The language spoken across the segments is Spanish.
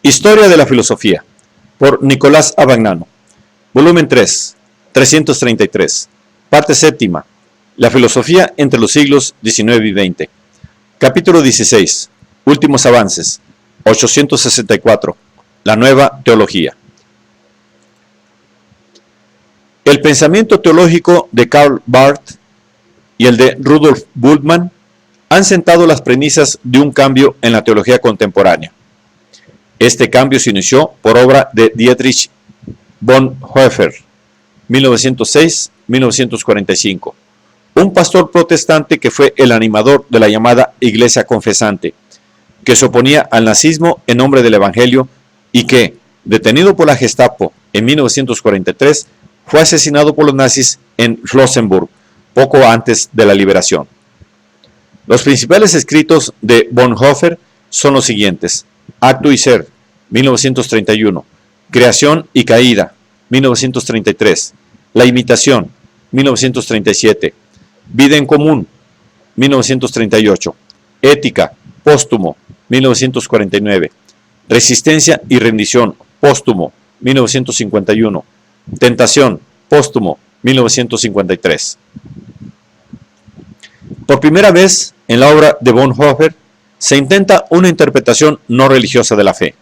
Historia de la filosofía, por Nicolás Abagnano, volumen 3, 333, parte séptima, la filosofía entre los siglos XIX y XX, capítulo 16, últimos avances, 864, la nueva teología. El pensamiento teológico de Karl Barth y el de Rudolf Bultmann han sentado las premisas de un cambio en la teología contemporánea. Este cambio se inició por obra de Dietrich Bonhoeffer, 1906-1945, un pastor protestante que fue el animador de la llamada Iglesia Confesante, que se oponía al nazismo en nombre del Evangelio y que, detenido por la Gestapo en 1943, fue asesinado por los nazis en Flossenbürg, poco antes de la liberación. Los principales escritos de Bonhoeffer son los siguientes: Acto y Ser, 1931, Creación y Caída, 1933, La Imitación, 1937, Vida en Común, 1938, Ética, Póstumo, 1949, Resistencia y Rendición, Póstumo, 1951, Tentación, Póstumo, 1953. Por primera vez en la obra de Bonhoeffer se intenta una interpretación no religiosa de la fe.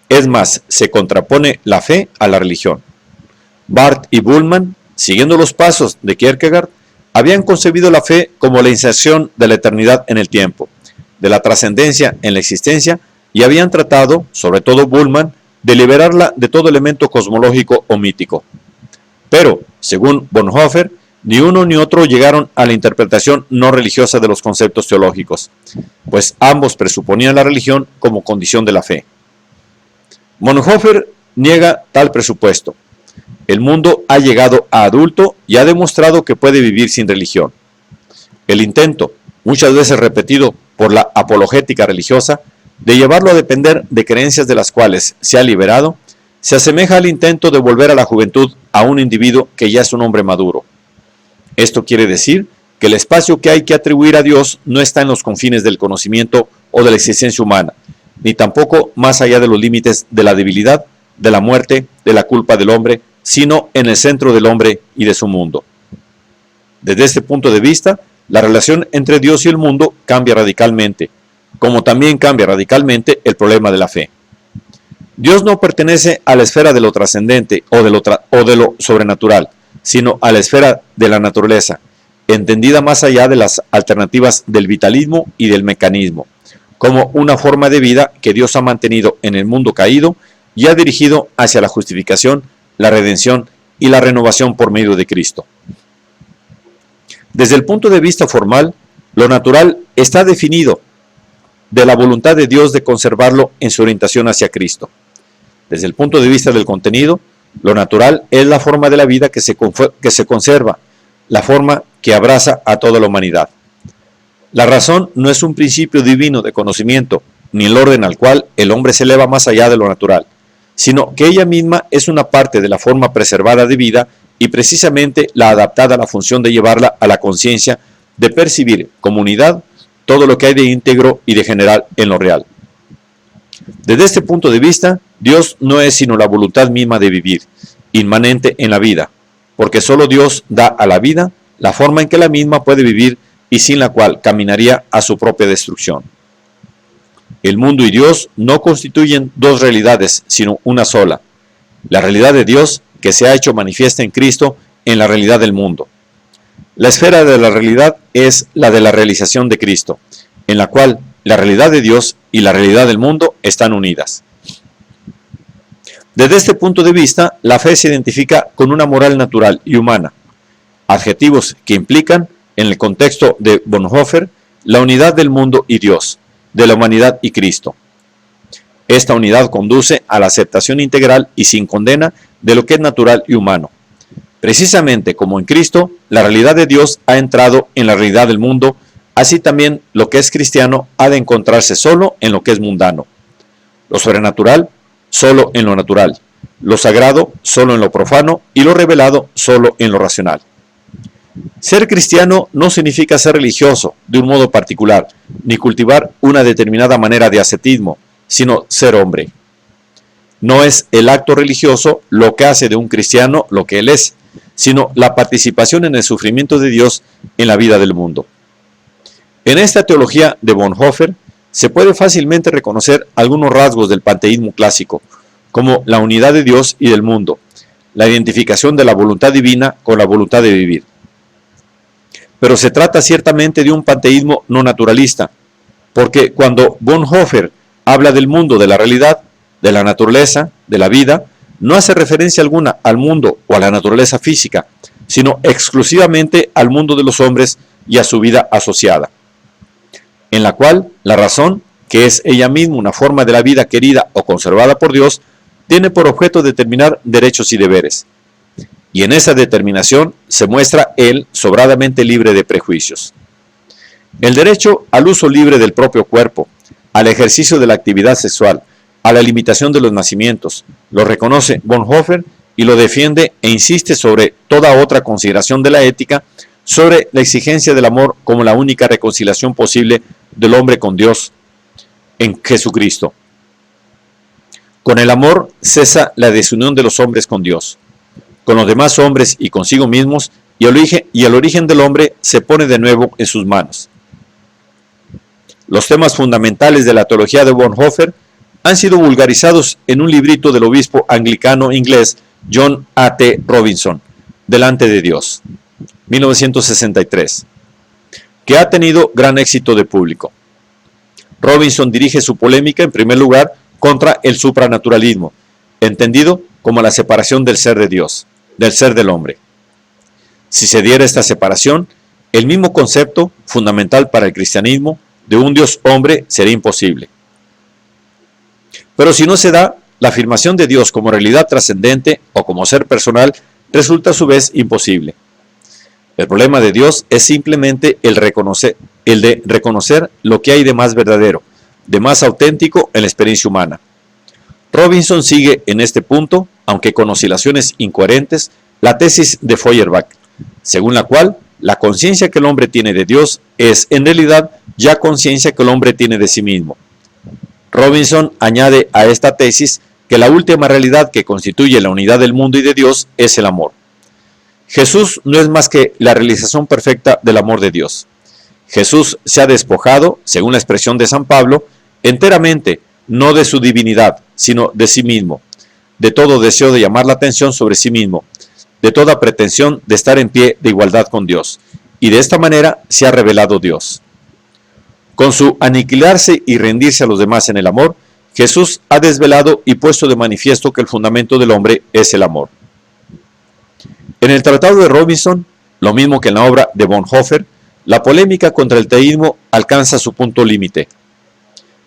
Es más, se contrapone la fe a la religión. Barth y Bultmann, siguiendo los pasos de Kierkegaard, habían concebido la fe como la inserción de la eternidad en el tiempo, de la trascendencia en la existencia, y habían tratado, sobre todo Bultmann, de liberarla de todo elemento cosmológico o mítico. Pero, según Bonhoeffer, ni uno ni otro llegaron a la interpretación no religiosa de los conceptos teológicos, pues ambos presuponían la religión como condición de la fe. Bonhoeffer niega tal presupuesto. El mundo ha llegado a adulto y ha demostrado que puede vivir sin religión. El intento, muchas veces repetido por la apologética religiosa, de llevarlo a depender de creencias de las cuales se ha liberado, se asemeja al intento de volver a la juventud a un individuo que ya es un hombre maduro. Esto quiere decir que el espacio que hay que atribuir a Dios no está en los confines del conocimiento o de la existencia humana, ni tampoco más allá de los límites de la debilidad, de la muerte, de la culpa del hombre, sino en el centro del hombre y de su mundo. Desde este punto de vista, la relación entre Dios y el mundo cambia radicalmente, como también cambia radicalmente el problema de la fe. Dios no pertenece a la esfera de lo trascendente o de lo sobrenatural, sino a la esfera de la naturaleza, entendida más allá de las alternativas del vitalismo y del mecanismo, como una forma de vida que Dios ha mantenido en el mundo caído y ha dirigido hacia la justificación, la redención y la renovación por medio de Cristo. Desde el punto de vista formal, lo natural está definido de la voluntad de Dios de conservarlo en su orientación hacia Cristo. Desde el punto de vista del contenido, lo natural es la forma de la vida que se conserva, la forma que abraza a toda la humanidad. La razón no es un principio divino de conocimiento, ni el orden al cual el hombre se eleva más allá de lo natural, sino que ella misma es una parte de la forma preservada de vida y precisamente la adaptada a la función de llevarla a la conciencia de percibir como unidad todo lo que hay de íntegro y de general en lo real. Desde este punto de vista, Dios no es sino la voluntad misma de vivir, inmanente en la vida, porque solo Dios da a la vida la forma en que la misma puede vivir y sin la cual caminaría a su propia destrucción. El mundo y Dios no constituyen dos realidades, sino una sola, la realidad de Dios que se ha hecho manifiesta en Cristo en la realidad del mundo. La esfera de la realidad es la de la realización de Cristo, en la cual la realidad de Dios y la realidad del mundo están unidas. Desde este punto de vista, la fe se identifica con una moral natural y humana, adjetivos que implican, en el contexto de Bonhoeffer, la unidad del mundo y Dios, de la humanidad y Cristo. Esta unidad conduce a la aceptación integral y sin condena de lo que es natural y humano. Precisamente como en Cristo, la realidad de Dios ha entrado en la realidad del mundo, así también lo que es cristiano ha de encontrarse solo en lo que es mundano. Lo sobrenatural, solo en lo natural. Lo sagrado, solo en lo profano. Y lo revelado, solo en lo racional. Ser cristiano no significa ser religioso de un modo particular, ni cultivar una determinada manera de ascetismo, sino ser hombre. No es el acto religioso lo que hace de un cristiano lo que él es, sino la participación en el sufrimiento de Dios en la vida del mundo. En esta teología de Bonhoeffer se puede fácilmente reconocer algunos rasgos del panteísmo clásico, como la unidad de Dios y del mundo, la identificación de la voluntad divina con la voluntad de vivir. Pero se trata ciertamente de un panteísmo no naturalista, porque cuando Bonhoeffer habla del mundo, de la realidad, de la naturaleza, de la vida, no hace referencia alguna al mundo o a la naturaleza física, sino exclusivamente al mundo de los hombres y a su vida asociada, en la cual la razón, que es ella misma una forma de la vida querida o conservada por Dios, tiene por objeto determinar derechos y deberes. Y en esa determinación se muestra él sobradamente libre de prejuicios. El derecho al uso libre del propio cuerpo, al ejercicio de la actividad sexual, a la limitación de los nacimientos, lo reconoce Bonhoeffer y lo defiende e insiste sobre toda otra consideración de la ética, sobre la exigencia del amor como la única reconciliación posible del hombre con Dios en Jesucristo. Con el amor cesa la desunión de los hombres con Dios, con los demás hombres y consigo mismos, y el origen del hombre se pone de nuevo en sus manos. Los temas fundamentales de la teología de Bonhoeffer han sido vulgarizados en un librito del obispo anglicano inglés John A. T. Robinson, Delante de Dios, 1963, que ha tenido gran éxito de público. Robinson dirige su polémica en primer lugar contra el supranaturalismo, entendido como la separación del ser de Dios, del ser del hombre. Si se diera esta separación, el mismo concepto fundamental para el cristianismo de un Dios hombre sería imposible. Pero si no se da, la afirmación de Dios como realidad trascendente o como ser personal resulta a su vez imposible. El problema de Dios es simplemente el de reconocer lo que hay de más verdadero, de más auténtico en la experiencia humana. Robinson sigue en este punto, aunque con oscilaciones incoherentes, la tesis de Feuerbach, según la cual la conciencia que el hombre tiene de Dios es en realidad ya conciencia que el hombre tiene de sí mismo. Robinson añade a esta tesis que la última realidad que constituye la unidad del mundo y de Dios es el amor. Jesús no es más que la realización perfecta del amor de Dios. Jesús se ha despojado, según la expresión de San Pablo, enteramente, no de su divinidad, sino de sí mismo, de todo deseo de llamar la atención sobre sí mismo, de toda pretensión de estar en pie de igualdad con Dios, y de esta manera se ha revelado Dios. Con su aniquilarse y rendirse a los demás en el amor, Jesús ha desvelado y puesto de manifiesto que el fundamento del hombre es el amor. En el tratado de Robinson, lo mismo que en la obra de Bonhoeffer, la polémica contra el teísmo alcanza su punto límite.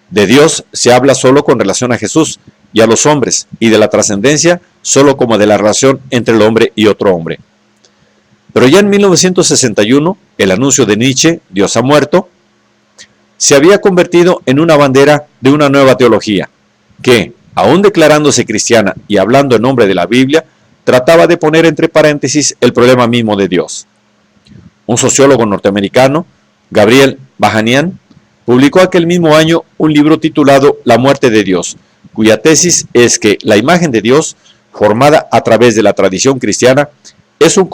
De Dios se habla solo con relación a Jesús y a los hombres, y de la trascendencia solo como de la relación entre el hombre y otro hombre. Pero ya en 1961, el anuncio de Nietzsche, Dios ha muerto, se había convertido en una bandera de una nueva teología, que, aún declarándose cristiana y hablando en nombre de la Biblia, trataba de poner entre paréntesis el problema mismo de Dios. Un sociólogo norteamericano, Gabriel Bahanian, publicó aquel mismo año un libro titulado La muerte de Dios, cuya tesis es que la imagen de Dios, formada a través de la tradición cristiana, es un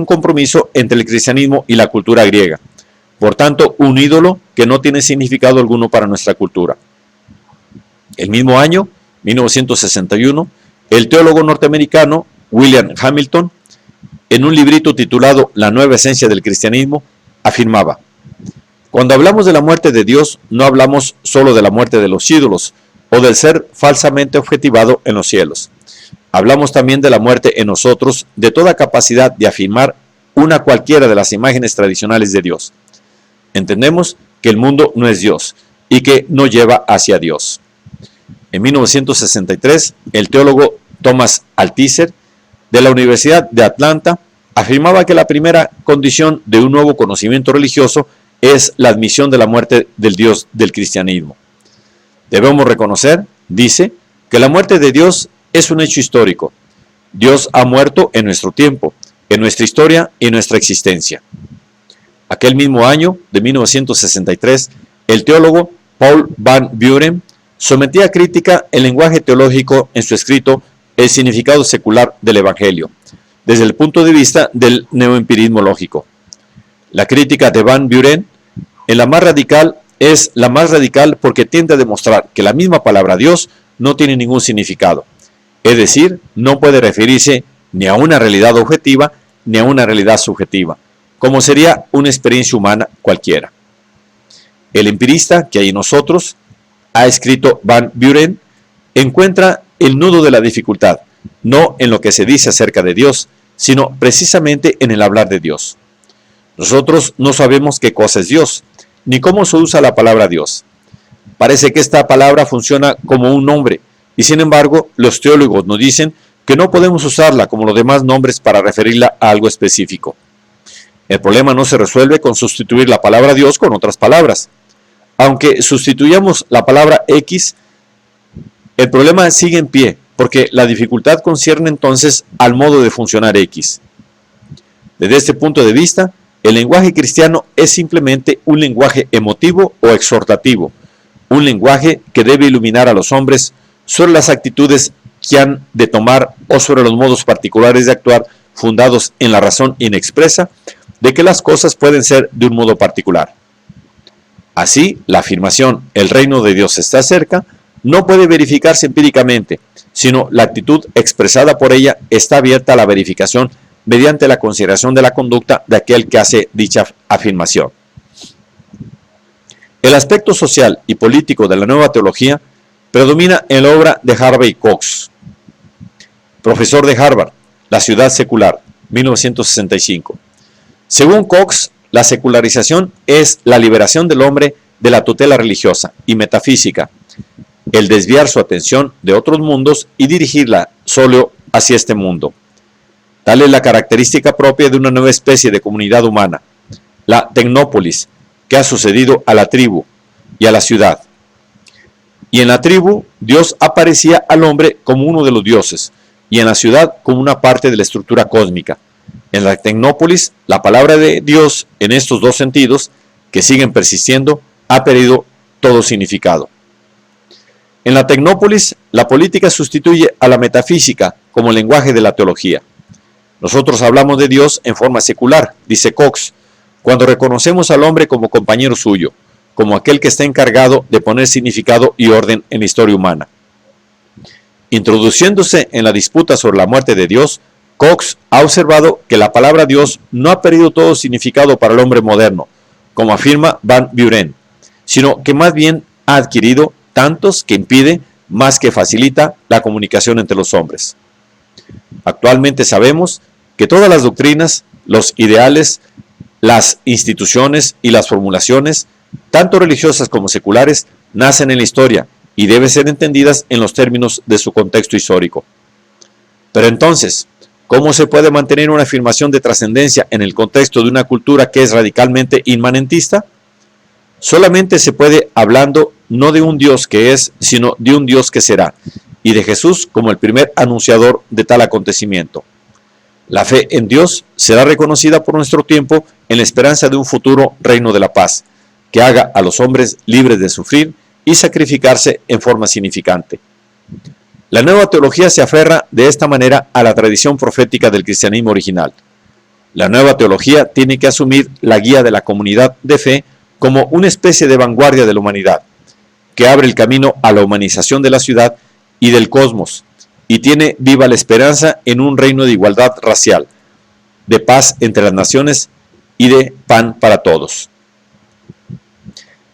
compromiso entre el cristianismo y la cultura griega. Por tanto, un ídolo que no tiene significado alguno para nuestra cultura. El mismo año, 1961, el teólogo norteamericano William Hamilton, en un librito titulado La nueva esencia del cristianismo, afirmaba: cuando hablamos de la muerte de Dios, no hablamos solo de la muerte de los ídolos o del ser falsamente objetivado en los cielos. Hablamos también de la muerte en nosotros de toda capacidad de afirmar una cualquiera de las imágenes tradicionales de Dios. Entendemos que el mundo no es Dios y que no lleva hacia Dios. En 1963, el teólogo Thomas Althusser, de la Universidad de Atlanta, afirmaba que la primera condición de un nuevo conocimiento religioso es la admisión de la muerte del Dios del cristianismo. Debemos reconocer, dice, que la muerte de Dios es un hecho histórico. Dios ha muerto en nuestro tiempo, en nuestra historia y en nuestra existencia. Aquel mismo año, de 1963, el teólogo Paul Van Buren sometía a crítica el lenguaje teológico en su escrito El significado secular del Evangelio, desde el punto de vista del neoempirismo lógico. La crítica de Van Buren es la más radical porque tiende a demostrar que la misma palabra Dios no tiene ningún significado, es decir, no puede referirse ni a una realidad objetiva ni a una realidad subjetiva, como sería una experiencia humana cualquiera. El empirista que hay en nosotros, ha escrito Van Buren, encuentra el nudo de la dificultad, no en lo que se dice acerca de Dios, sino precisamente en el hablar de Dios. Nosotros no sabemos qué cosa es Dios, ni cómo se usa la palabra Dios. Parece que esta palabra funciona como un nombre, y sin embargo, los teólogos nos dicen que no podemos usarla como los demás nombres para referirla a algo específico. El problema no se resuelve con sustituir la palabra Dios con otras palabras. Aunque sustituyamos la palabra X, el problema sigue en pie, porque la dificultad concierne entonces al modo de funcionar X. Desde este punto de vista, el lenguaje cristiano es simplemente un lenguaje emotivo o exhortativo, un lenguaje que debe iluminar a los hombres sobre las actitudes que han de tomar o sobre los modos particulares de actuar fundados en la razón inexpresa de que las cosas pueden ser de un modo particular. Así, la afirmación «el reino de Dios está cerca» no puede verificarse empíricamente, sino la actitud expresada por ella está abierta a la verificación mediante la consideración de la conducta de aquel que hace dicha afirmación. El aspecto social y político de la nueva teología predomina en la obra de Harvey Cox, profesor de Harvard, La ciudad secular, 1965. Según Cox, la secularización es la liberación del hombre de la tutela religiosa y metafísica, el desviar su atención de otros mundos y dirigirla solo hacia este mundo. Tal es la característica propia de una nueva especie de comunidad humana, la tecnópolis, que ha sucedido a la tribu y a la ciudad. Y en la tribu, Dios aparecía al hombre como uno de los dioses, y en la ciudad como una parte de la estructura cósmica. En la tecnópolis, la palabra de Dios, en estos dos sentidos, que siguen persistiendo, ha perdido todo significado. En la tecnópolis, la política sustituye a la metafísica como lenguaje de la teología. Nosotros hablamos de Dios en forma secular, dice Cox, cuando reconocemos al hombre como compañero suyo, como aquel que está encargado de poner significado y orden en la historia humana. Introduciéndose en la disputa sobre la muerte de Dios, Cox ha observado que la palabra Dios no ha perdido todo significado para el hombre moderno, como afirma Van Buren, sino que más bien ha adquirido tantos que impide más que facilita la comunicación entre los hombres. Actualmente sabemos que todas las doctrinas, los ideales, las instituciones y las formulaciones, tanto religiosas como seculares, nacen en la historia y deben ser entendidas en los términos de su contexto histórico. Pero entonces, ¿cómo se puede mantener una afirmación de trascendencia en el contexto de una cultura que es radicalmente inmanentista? Solamente se puede hablando no de un Dios que es, sino de un Dios que será, y de Jesús como el primer anunciador de tal acontecimiento. La fe en Dios será reconocida por nuestro tiempo en la esperanza de un futuro reino de la paz, que haga a los hombres libres de sufrir y sacrificarse en forma significante. La nueva teología se aferra de esta manera a la tradición profética del cristianismo original. La nueva teología tiene que asumir la guía de la comunidad de fe como una especie de vanguardia de la humanidad, que abre el camino a la humanización de la ciudad y del cosmos, y tiene viva la esperanza en un reino de igualdad racial, de paz entre las naciones y de pan para todos.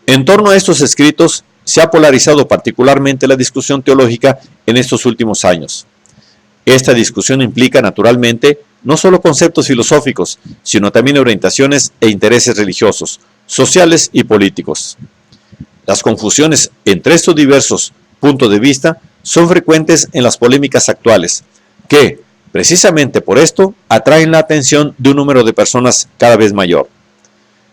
En torno a estos escritos se ha polarizado particularmente la discusión teológica en estos últimos años. Esta discusión implica naturalmente no solo conceptos filosóficos, sino también orientaciones e intereses religiosos, sociales y políticos. Las confusiones entre estos diversos puntos de vista son frecuentes en las polémicas actuales, que, precisamente por esto, atraen la atención de un número de personas cada vez mayor.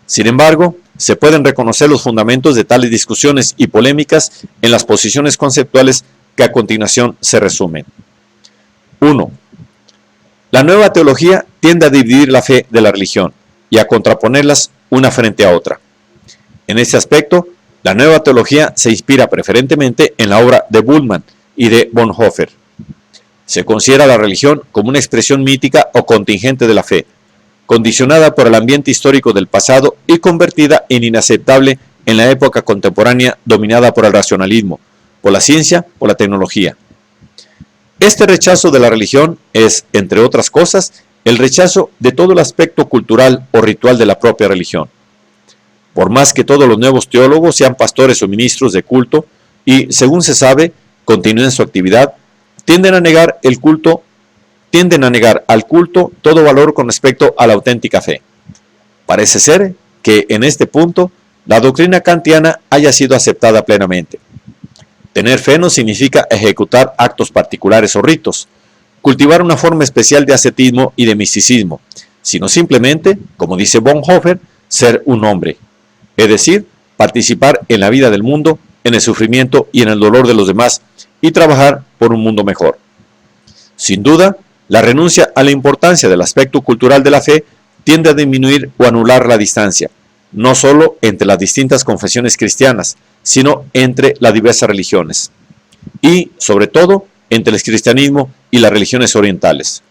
Sin embargo, se pueden reconocer los fundamentos de tales discusiones y polémicas en las posiciones conceptuales que a continuación se resumen. 1. La nueva teología tiende a dividir la fe de la religión y a contraponerlas una frente a otra. En este aspecto, La nueva teología se inspira preferentemente en la obra de Bultmann y de Bonhoeffer. Se considera la religión como una expresión mítica o contingente de la fe, condicionada por el ambiente histórico del pasado y convertida en inaceptable en la época contemporánea dominada por el racionalismo, por la ciencia, por la tecnología. Este rechazo de la religión es, entre otras cosas, el rechazo de todo el aspecto cultural o ritual de la propia religión. Por más que todos los nuevos teólogos sean pastores o ministros de culto y, según se sabe, continúen su actividad, tienden a negar al culto todo valor con respecto a la auténtica fe. Parece ser que en este punto la doctrina kantiana haya sido aceptada plenamente. Tener fe no significa ejecutar actos particulares o ritos, cultivar una forma especial de ascetismo y de misticismo, sino simplemente, como dice Bonhoeffer, ser un hombre, es decir, participar en la vida del mundo, en el sufrimiento y en el dolor de los demás, y trabajar por un mundo mejor. Sin duda, la renuncia a la importancia del aspecto cultural de la fe tiende a disminuir o anular la distancia, no solo entre las distintas confesiones cristianas, sino entre las diversas religiones, y, sobre todo, entre el cristianismo y las religiones orientales.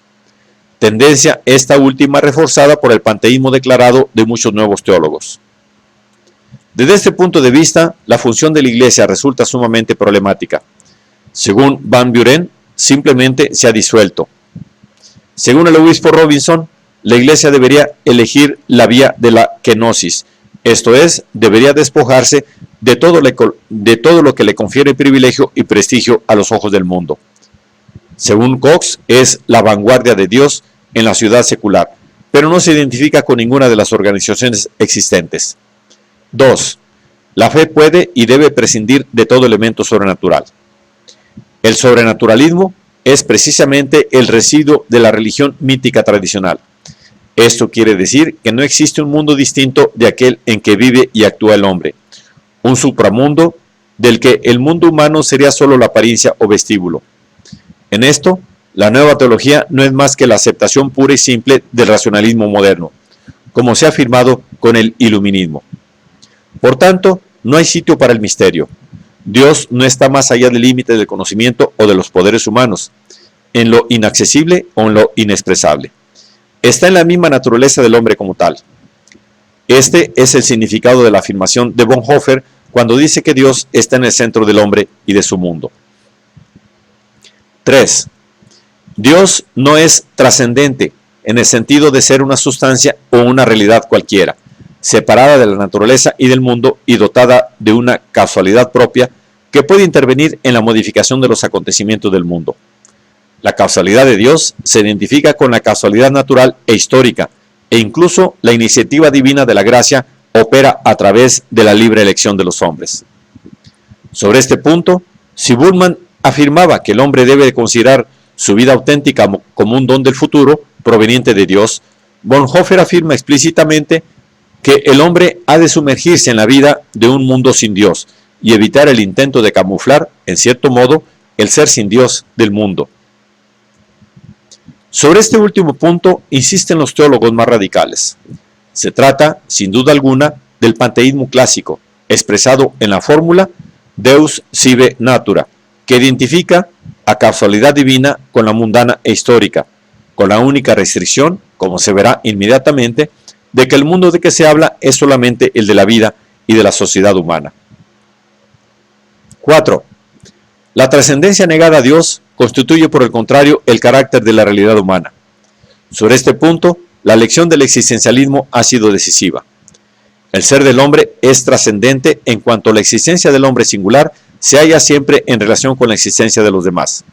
Tendencia esta última reforzada por el panteísmo declarado de muchos nuevos teólogos. Desde este punto de vista, la función de la Iglesia resulta sumamente problemática. Según Van Buren, simplemente se ha disuelto. Según el obispo Robinson, la Iglesia debería elegir la vía de la kenosis, esto es, debería despojarse de todo lo que le confiere privilegio y prestigio a los ojos del mundo. Según Cox, es la vanguardia de Dios en la ciudad secular, pero no se identifica con ninguna de las organizaciones existentes. 2. La fe puede y debe prescindir de todo elemento sobrenatural. El sobrenaturalismo es precisamente el residuo de la religión mítica tradicional. Esto quiere decir que no existe un mundo distinto de aquel en que vive y actúa el hombre, un supramundo del que el mundo humano sería solo la apariencia o vestíbulo. En esto, la nueva teología no es más que la aceptación pura y simple del racionalismo moderno, como se ha afirmado con el iluminismo. Por tanto, no hay sitio para el misterio. Dios no está más allá del límite del conocimiento o de los poderes humanos, en lo inaccesible o en lo inexpresable. Está en la misma naturaleza del hombre como tal. Este es el significado de la afirmación de Bonhoeffer cuando dice que Dios está en el centro del hombre y de su mundo. 3. Dios no es trascendente en el sentido de ser una sustancia o una realidad cualquiera, separada de la naturaleza y del mundo y dotada de una causalidad propia que puede intervenir en la modificación de los acontecimientos del mundo. La causalidad de Dios se identifica con la causalidad natural e histórica, e incluso la iniciativa divina de la gracia opera a través de la libre elección de los hombres. Sobre este punto, si Bultmann afirmaba que el hombre debe de considerar su vida auténtica como un don del futuro proveniente de Dios, Bonhoeffer afirma explícitamente que el hombre ha de sumergirse en la vida de un mundo sin Dios y evitar el intento de camuflar, en cierto modo, el ser sin Dios del mundo. Sobre este último punto insisten los teólogos más radicales. Se trata, sin duda alguna, del panteísmo clásico, expresado en la fórmula Deus sive natura, que identifica a causalidad divina con la mundana e histórica, con la única restricción, como se verá inmediatamente, de que el mundo de que se habla es solamente el de la vida y de la sociedad humana. 4. La trascendencia negada a Dios constituye, por el contrario, el carácter de la realidad humana. Sobre este punto, la lección del existencialismo ha sido decisiva. El ser del hombre es trascendente en cuanto la existencia del hombre singular se halla siempre en relación con la existencia de los demás.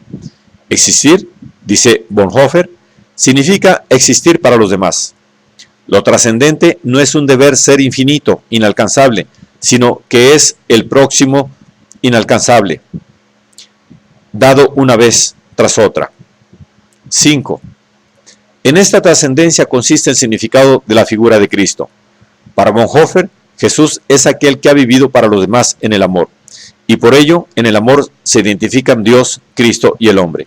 Existir, dice Bonhoeffer, significa existir para los demás. Lo trascendente no es un deber ser infinito, inalcanzable, sino que es el próximo inalcanzable, dado una vez tras otra. 5. En esta trascendencia consiste el significado de la figura de Cristo. Para Bonhoeffer, Jesús es aquel que ha vivido para los demás en el amor, y por ello en el amor se identifican Dios, Cristo y el hombre.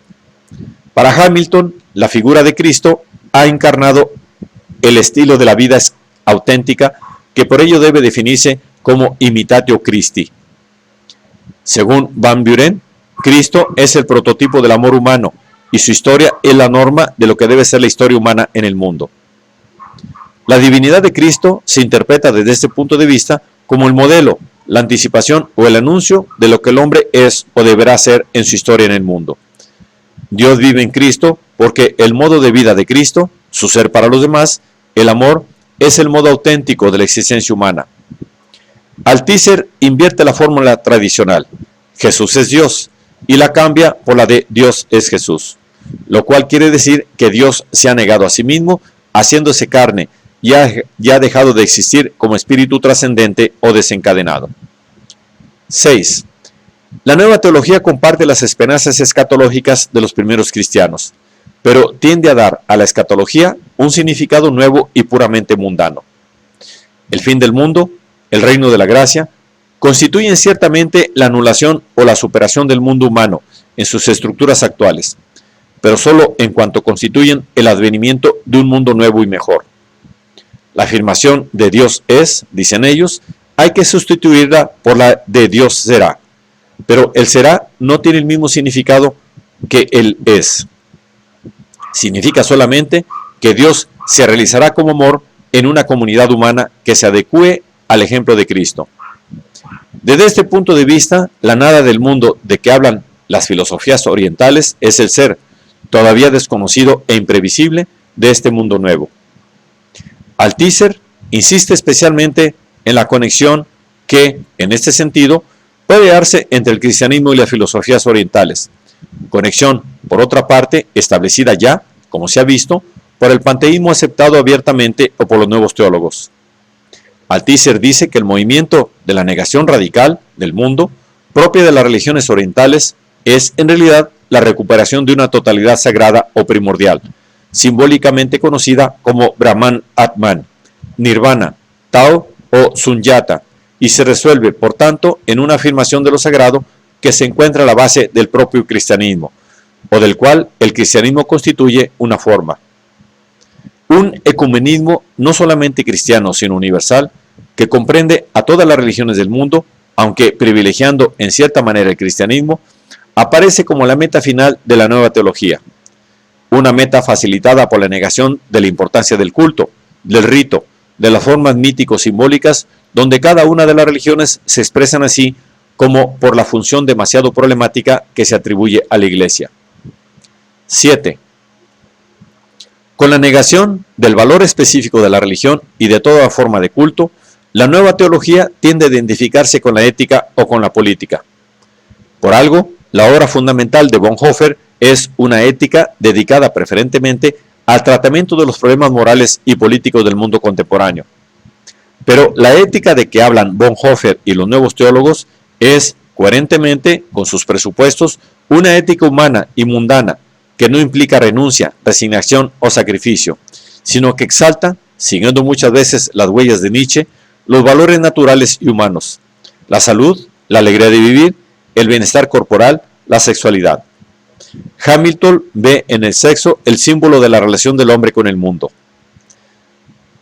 Para Hamilton, la figura de Cristo ha encarnado el estilo de la vida auténtica que por ello debe definirse como imitatio Christi. Según Van Buren, Cristo es el prototipo del amor humano y su historia es la norma de lo que debe ser la historia humana en el mundo. La divinidad de Cristo se interpreta desde este punto de vista como el modelo, la anticipación o el anuncio de lo que el hombre es o deberá ser en su historia en el mundo. Dios vive en Cristo porque el modo de vida de Cristo, su ser para los demás, el amor, es el modo auténtico de la existencia humana. Althusser invierte la fórmula tradicional, Jesús es Dios, y la cambia por la de Dios es Jesús, lo cual quiere decir que Dios se ha negado a sí mismo, haciéndose carne, y ha dejado de existir como espíritu trascendente o desencadenado. 6. La nueva teología comparte las esperanzas escatológicas de los primeros cristianos, pero tiende a dar a la escatología un significado nuevo y puramente mundano. El fin del mundo, el reino de la gracia, constituyen ciertamente la anulación o la superación del mundo humano en sus estructuras actuales, pero solo en cuanto constituyen el advenimiento de un mundo nuevo y mejor. La afirmación de Dios es, dicen ellos, hay que sustituirla por la de Dios será, pero el será no tiene el mismo significado que el es. Significa solamente que Dios se realizará como amor en una comunidad humana que se adecue al ejemplo de Cristo. Desde este punto de vista, la nada del mundo de que hablan las filosofías orientales es el ser, todavía desconocido e imprevisible, de este mundo nuevo. Althusser insiste especialmente en la conexión que, en este sentido, puede darse entre el cristianismo y las filosofías orientales, conexión, por otra parte, establecida ya, como se ha visto, por el panteísmo aceptado abiertamente o por los nuevos teólogos. Althusser dice que el movimiento de la negación radical del mundo, propia de las religiones orientales, es en realidad la recuperación de una totalidad sagrada o primordial, simbólicamente conocida como Brahman Atman, Nirvana, Tao o Sunyata, y se resuelve, por tanto, en una afirmación de lo sagrado que se encuentra a la base del propio cristianismo, o del cual el cristianismo constituye una forma. Un ecumenismo no solamente cristiano, sino universal, que comprende a todas las religiones del mundo, aunque privilegiando en cierta manera el cristianismo, aparece como la meta final de la nueva teología. Una meta facilitada por la negación de la importancia del culto, del rito, de las formas mítico-simbólicas, donde cada una de las religiones se expresan así como por la función demasiado problemática que se atribuye a la Iglesia. 7. Con la negación del valor específico de la religión y de toda forma de culto, la nueva teología tiende a identificarse con la ética o con la política. Por algo, la obra fundamental de Bonhoeffer es una ética dedicada preferentemente al tratamiento de los problemas morales y políticos del mundo contemporáneo. Pero la ética de que hablan Bonhoeffer y los nuevos teólogos es, coherentemente con sus presupuestos, una ética humana y mundana que no implica renuncia, resignación o sacrificio, sino que exalta, siguiendo muchas veces las huellas de Nietzsche, los valores naturales y humanos, la salud, la alegría de vivir, el bienestar corporal, la sexualidad. Hamilton ve en el sexo el símbolo de la relación del hombre con el mundo.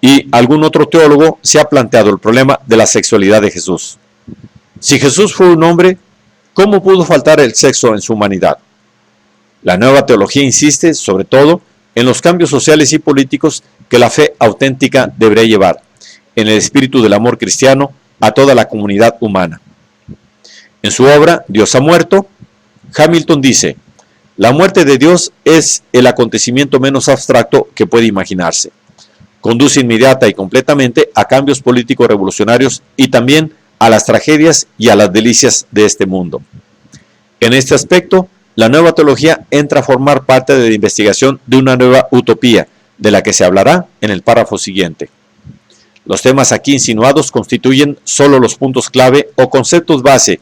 Y algún otro teólogo se ha planteado el problema de la sexualidad de Jesús. Si Jesús fue un hombre, ¿cómo pudo faltar el sexo en su humanidad? La nueva teología insiste, sobre todo, en los cambios sociales y políticos que la fe auténtica debería llevar, en el espíritu del amor cristiano, a toda la comunidad humana. En su obra, Dios ha muerto, Hamilton dice, la muerte de Dios es el acontecimiento menos abstracto que puede imaginarse. Conduce inmediata y completamente a cambios políticos revolucionarios y también a las tragedias y a las delicias de este mundo. En este aspecto, la nueva teología entra a formar parte de la investigación de una nueva utopía, de la que se hablará en el párrafo siguiente. Los temas aquí insinuados constituyen solo los puntos clave o conceptos base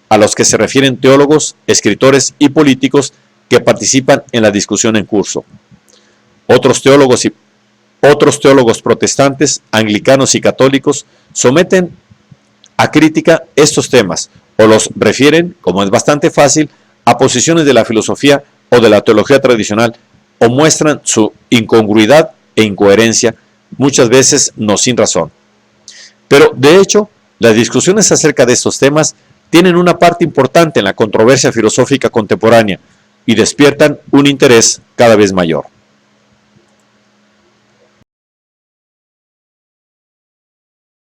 a los que se refieren teólogos, escritores y políticos que participan en la discusión en curso. Otros teólogos protestantes, anglicanos y católicos someten a crítica estos temas o los refieren, como es bastante fácil, a posiciones de la filosofía o de la teología tradicional o muestran su incongruidad e incoherencia, muchas veces no sin razón. Pero, de hecho, Las discusiones acerca de estos temas tienen una parte importante en la controversia filosófica contemporánea y despiertan un interés cada vez mayor.